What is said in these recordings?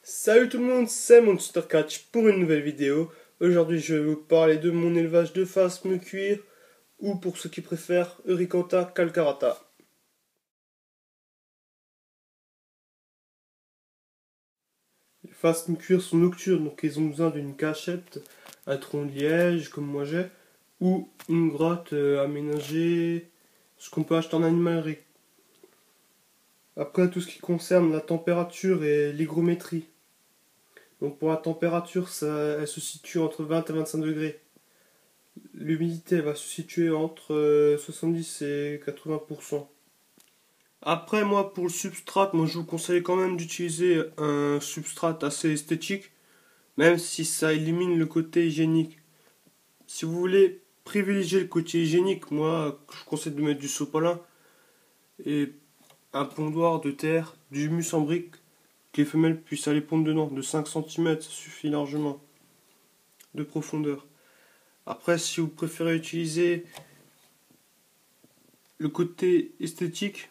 Salut tout le monde, c'est MonsterCatch pour une nouvelle vidéo. Aujourd'hui je vais vous parler de mon élevage de phasmes cuir, ou pour ceux qui préfèrent, Eurycanta calcarata. Les phasmes cuir sont nocturnes, donc ils ont besoin d'une cachette à tronc de liège comme moi j'ai, ou une grotte aménagée, ce qu'on peut acheter en animalerie. Après tout ce qui concerne la température et l'hygrométrie. Donc pour la température, elle se situe entre 20 et 25 degrés. L'humidité va se situer entre 70 et 80%. Après, moi, pour le substrat, je vous conseille quand même d'utiliser un substrat assez esthétique, même si ça élimine le côté hygiénique. Si vous voulez privilégier le côté hygiénique, moi, je vous conseille de mettre du sopalin et un pondoir de terre, du humus en brique, que les femelles puissent aller pondre dedans, de 5 cm, ça suffit largement de profondeur. Après, si vous préférez utiliser le côté esthétique,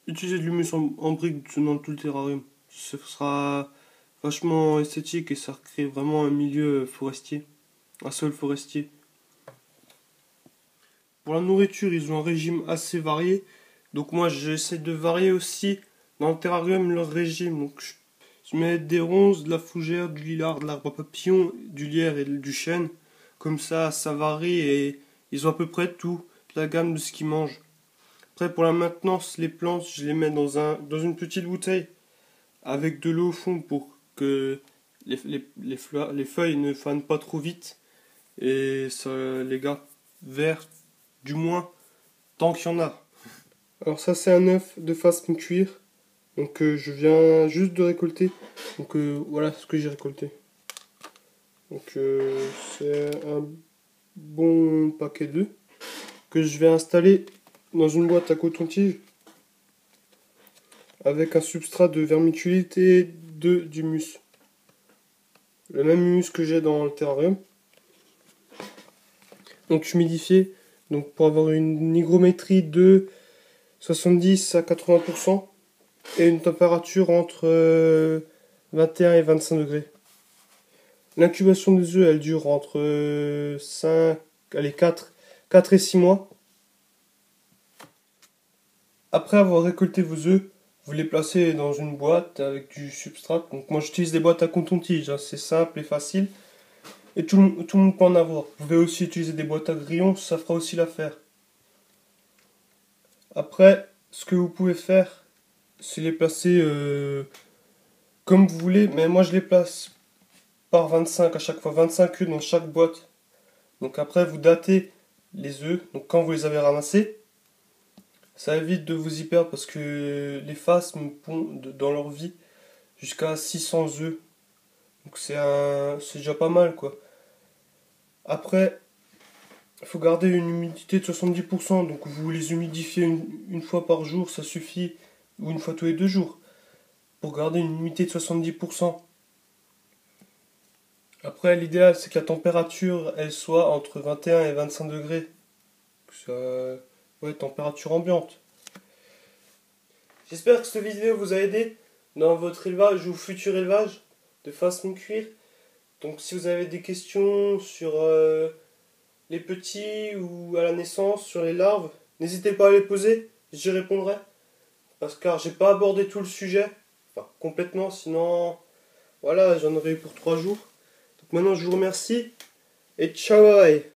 utilisez de l'humus en brique dans tout le terrarium. Ce sera vachement esthétique et ça crée vraiment un milieu forestier, un sol forestier. Pour la nourriture, ils ont un régime assez varié. Donc moi, j'essaie de varier aussi dans le terrarium leur régime. Donc je mets des ronces, de la fougère, du lilas, de l'arbre à papillon, du lierre et du chêne. Comme ça varie et ils ont à peu près tout, la gamme de ce qu'ils mangent. Après, pour la maintenance, les plantes, je les mets dans une petite bouteille avec de l'eau au fond pour que les feuilles ne fanent pas trop vite et ça les garde verts, du moins tant qu'il y en a. Alors ça c'est un œuf de phasme cuir, donc je viens juste de récolter, donc voilà ce que j'ai récolté. Donc c'est un bon paquet d'œufs que je vais installer dans une boîte à coton-tige avec un substrat de vermiculite et d'humus. Le même humus que j'ai dans le terrarium. Donc humidifié, donc pour avoir une hygrométrie de 70 à 80% et une température entre 21 et 25 degrés. L'incubation des œufs, elle dure entre 4 et 6 mois. Après avoir récolté vos œufs, vous les placez dans une boîte avec du substrat. Donc moi j'utilise des boîtes à coton-tige, c'est simple et facile. Et tout le monde peut en avoir. Vous pouvez aussi utiliser des boîtes à grillons, ça fera aussi l'affaire. Après, ce que vous pouvez faire, c'est les placer comme vous voulez, mais moi je les place par 25 à chaque fois, 25 œufs dans chaque boîte. Donc après, vous datez les œufs, donc quand vous les avez ramassés, ça évite de vous y perdre parce que les phasmes pondent dans leur vie jusqu'à 600 œufs. Donc c'est déjà pas mal quoi. Après, il faut garder une humidité de 70%, donc vous les humidifiez une fois par jour, ça suffit, ou une fois tous les 2 jours, pour garder une humidité de 70%. Après, l'idéal c'est que la température elle soit entre 21 et 25 degrés. Ouais, température ambiante. J'espère que cette vidéo vous a aidé dans votre élevage ou futur élevage de phasmes cuir. Donc si vous avez des questions sur les petits ou à la naissance, sur les larves, n'hésitez pas à les poser, j'y répondrai. Car j'ai pas abordé tout le sujet, enfin complètement, sinon voilà, j'en aurais eu pour 3 jours. Donc maintenant je vous remercie et ciao bye.